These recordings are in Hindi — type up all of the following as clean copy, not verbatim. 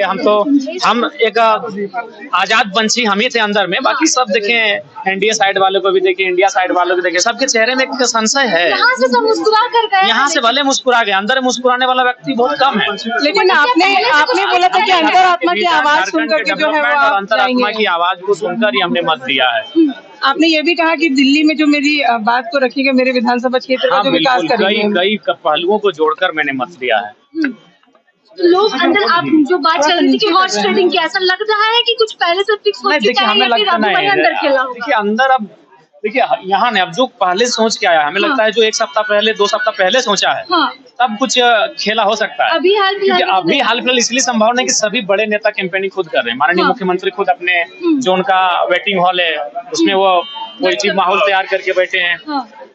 हम एक आजाद पंछी हम ही थे अंदर में, बाकी सब देखें एनडीए साइड वालों को भी देखें, इंडिया साइड वालों को देखें, सबके चेहरे में एक संशय है। यहाँ से सब मुस्कुरा कर गए, यहाँ से भले मुस्कुरा गए, अंदर मुस्कुराने वाला व्यक्ति बहुत कम है। लेकिन आपने बोला था कि अंतरात्मा की आवाज सुनकर के जो है वो आप अंतरात्मा की आवाज को सुनकर ही हमने मत दिया है। आपने ये भी कहा कि दिल्ली में जो मेरी बात को रखिएगा, मेरे विधानसभा क्षेत्र का जो विकास करेंगे, कई पहलुओं को जोड़कर मैंने मत दिया है। लोग अंदर, आप जो बात चल रही थी कि हॉर्स ट्रेडिंग की, ऐसा लग रहा है कि कुछ पहले से फिक्स हो चुका है या फिर अभी अंदर खेला होगा? देखिए अंदर, अब देखिए यहाँ ने अब जो पहले सोच के आया, हमें लगता है जो 1 सप्ताह पहले 2 सप्ताह पहले सोचा है, तब कुछ खेला हो सकता है। अभी हाल फिलहाल इसलिए संभव नहीं कि सभी बड़े नेता कैंपेनिंग खुद कर रहे हैं। माननीय मुख्यमंत्री खुद अपने जो उनका वेटिंग हॉल है उसमें वो चीज माहौल तैयार करके बैठे हैं।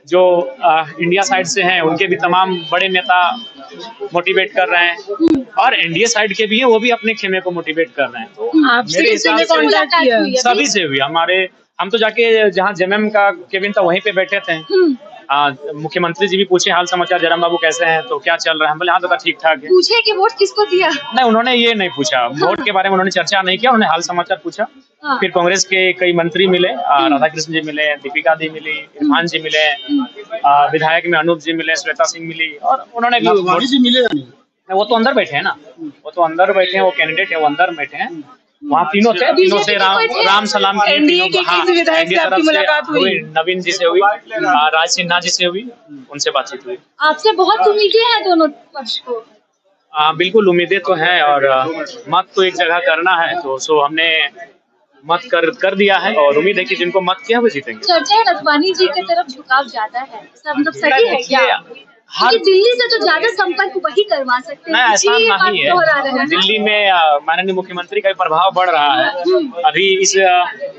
जो इंडिया साइड से हैं उनके भी तमाम बड़े नेता मोटिवेट कर रहे हैं, और एनडीए साइड के भी हैं, वो भी अपने खेमे को मोटिवेट कर रहे हैं। तो मेरे हिसाब से सभी से हुई। हम तो जाके जहाँ जेएमएम का केबिन था वहीं पे बैठे थे। मुख्यमंत्री जी भी पूछे हाल समाचार, जयराम बाबू कैसे हैं, तो क्या चल रहा है, बोले हाँ तो ठीक ठाक है। पूछे कि वोट किसको दिया? नहीं, उन्होंने ये नहीं पूछा, वोट के बारे में उन्होंने चर्चा नहीं किया, उन्होंने हाल समाचार पूछा। फिर कांग्रेस के कई मंत्री मिले, राधाकृष्ण जी मिले, दीपिका दी मिली, इरफान जी मिले, विधायक में अनूप जी मिले, श्वेता सिंह मिली, और उन्होंने भी मिले। वो तो अंदर बैठे हैं ना, वो तो अंदर बैठे हैं, वो कैंडिडेट है, वो अंदर बैठे हैं। वहाँ तीनों से राम सलाम के विधायक से आपकी मुलाकात हुई? नवीन जी से हुई, राज सिन्हा जी से हुई, उनसे बातचीत हुई। आपसे बहुत उम्मीदें हैं दोनों पक्ष को? बिल्कुल उम्मीदें तो हैं, और मत तो एक जगह करना है, तो सो हमने मत कर दिया है, और उम्मीद है कि जिनको मत किया वो जीतेंगे। चर्चा है रथवानी जी की तरफ झुकाव ज्यादा है, मतलब सही है क्या? दिल्ली से तो ज्यादा संपर्क वही करवा सकते हैं। ऐसा नहीं है, दिल्ली में माननीय मुख्यमंत्री का प्रभाव बढ़ रहा है। अभी इस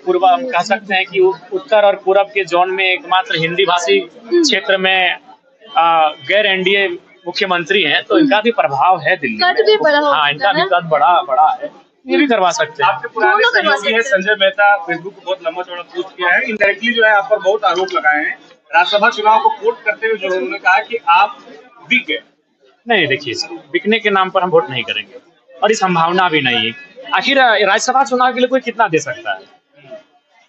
पूर्व हम कह सकते हैं कि उत्तर और पूरब के जोन में एकमात्र हिंदी भाषी क्षेत्र में गैर एनडीए मुख्यमंत्री हैं, तो इनका भी प्रभाव है दिल्ली में। हाँ, इनका भी कद बड़ा है, ये भी करवा सकते हैं। आपके पुराने सहयोगी है संजय मेहता, फेसबुक पर बहुत लंबा चौड़ा पोस्ट किया है, इनडायरेक्टली जो है आप पर बहुत आरोप लगाए हैं राज्यसभा चुनाव को कोट करते हुए, जो उन्होंने कहा कि आप बिक गए। नहीं, देखिए बिकने के नाम पर हम वोट नहीं करेंगे, और ये संभावना भी नहीं है। आखिर राज्यसभा चुनाव के लिए कोई कितना दे सकता है?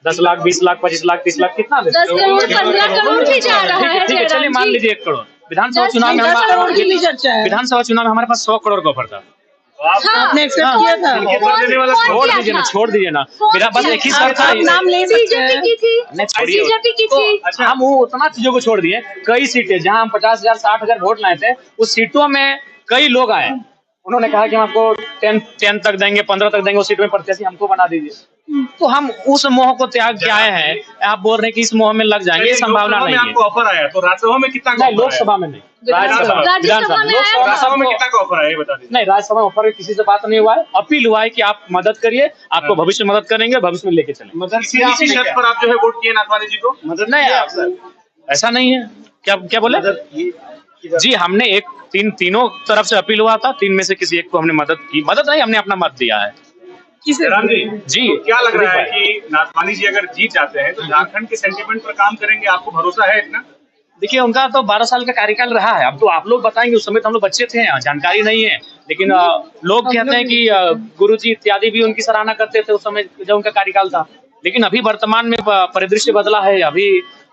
10 लाख, 20 लाख, 25 लाख, 30 लाख, कितना दे सकता है? 10 करोड़ 15 करोड़ भी जा रहा है। ठीक है, चलिए मान लीजिए 1 करोड़। विधानसभा चुनाव में हमारे पास 100 करोड़ का ऑफर था। आपने एक्सेप्ट किया था? छोड़ दीजिए ना, मेरा बस एक ही शर्त था। नाम ले बीजेपी की थी, बीजेपी की थी। अच्छा, हम वो उतना चीजों को छोड़ दिए। कई सीटें जहां हम 50,000 60,000 वोट लाए थे, उस सीटों में कई लोग आए, उन्होंने कहा कि हम आपको 10 तक देंगे, 15 तक देंगे, उस सीट में प्रत्याशी हमको बना दीजिए। तो हम उस मोह को त्याग के आए हैं। आप बोल रहे हैं कि इस मोह में लग जाएंगे, संभावना नहीं है। आपको ऑफर आया तो राज्यसभा में कितना? नहीं, लोकसभा में नहीं, राज्यसभा में कितना का ऑफर आया ये बता दीजिए। नहीं, राज्यसभा में ऑफर किसी से बात नहीं हुआ है। अपील हुआ है कि आप मदद करिए, आपको भविष्य में मदद करेंगे, भविष्य में लेके चलेंगे। इसी शर्त पर आप जो है वोट किए नाथवानी जी को? मदद नहीं, ऐसा नहीं है। क्या बोले जी? हमने तीनों तरफ से अपील हुआ था, 3 में से किसी एक को हमने मदद की। मदद नहीं, हमने अपना मत दिया है। राम जी, तो क्या लग रहा है कि नाथवानी जी अगर जीत जाते हैं तो झारखंड के सेंटिमेंट पर काम करेंगे? आपको भरोसा है इतना? देखिए, उनका तो 12 साल का कार्यकाल रहा है। अब तो आप लोग बताएंगे, उस समय तो हम लोग बच्चे थे, जानकारी नहीं है। लेकिन लोग कहते हैं कि गुरुजी इत्यादि भी उनकी सराहना करते थे उस समय जब उनका कार्यकाल था। लेकिन अभी वर्तमान में परिदृश्य बदला है।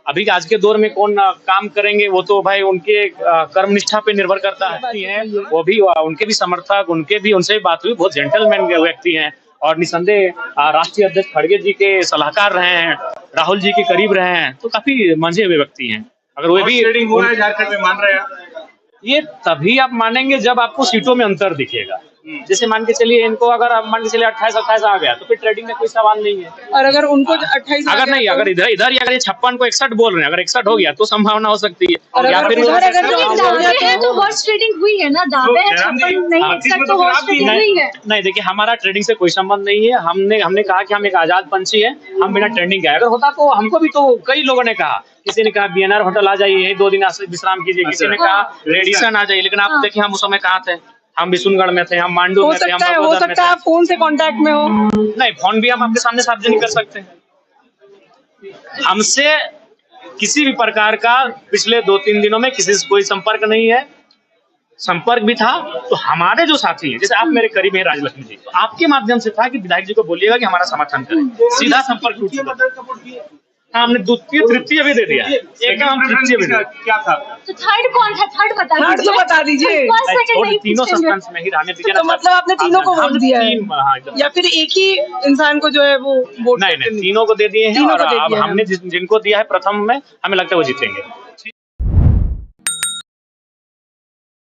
अभी आज के दौर में कौन काम करेंगे, वो तो भाई उनके कर्मनिष्ठा पे निर्भर करता है। वो भी उनके भी समर्थक, उनसे भी बात हुई, बहुत जेंटलमैन व्यक्ति हैं, और निसंदेह राष्ट्रीय अध्यक्ष खड़गे जी के सलाहकार रहे हैं, राहुल जी के करीब रहे हैं, तो काफी मंझे हुए व्यक्ति हैं। अगर वो भी ट्रेडिंग हुआ है झारखंड में, मान रहे हैं? ये तभी आप मानेंगे जब आपको सीटों में अंतर दिखेगा। जैसे मान के चलिए, इनको अगर आप मान के चलिए 28-28 आ गया, तो फिर ट्रेडिंग में कोई सवाल नहीं है। और अगर उनको 28 अगर नहीं, अगर इधर ये 56 को 61 बोल रहे हैं, अगर 61 हो गया तो संभावना हो सकती है। या फिर तो हॉर्स ट्रेडिंग हुई है ना, दावे हैं 56 नहीं, 61 तो हॉर्स ट्रेडिंग हुई है। नहीं, देखिए हमारा ट्रेडिंग से कोई संबंध नहीं है। हमने कहा कि हम एक आजाद पंछी है, हम बिना ट्रेडिंग के। अगर होता तो हमको भी तो कई लोगों ने कहा, किसी ने कहा बीएनआर होटल आ जाइए, 2 दिन विश्राम कीजिए, किसी ने कहा रेडिसन आ जाइए। लेकिन आप देखिए हम उस समय कहाँ थे? हम विशुनगढ़ में थे, हम मांडू में थे, हम हो सकता है फोन से कांटेक्ट में हो। नहीं, फोन भी हम आपके सामने सार्वजनिक कर सकते हैं। हमसे किसी भी प्रकार का पिछले 2-3 दिनों में किसी से कोई संपर्क नहीं है। संपर्क भी था। तो हमारे जो साथी हैं, जैसे आप मेरे करीब हैं राजलक्ष्मी जी, तो आपके माध्यम से था कि विधायक जी को बोलिएगा कि हमारा समर्थन करें, सीधा संपर्क टूट चुका। हाँ, हमने द्वितीय तृतीय भी दे दिया, एक हम तृतीय भी क्या था? तो थर्ड कौन था? थर्ड बता थर्ड तो बता दीजिए। तीनों सस्पेंस में ही रहने दीजिए। तो मतलब आपने तीनों को वोट दिया है हाँ, या फिर एक ही इंसान को जो है वो वोट? नहीं, तीनों को दे दिए हैं। और अब हमने जिनको दिया है प्रथम में, हमें लगता है वो जीतेंगे।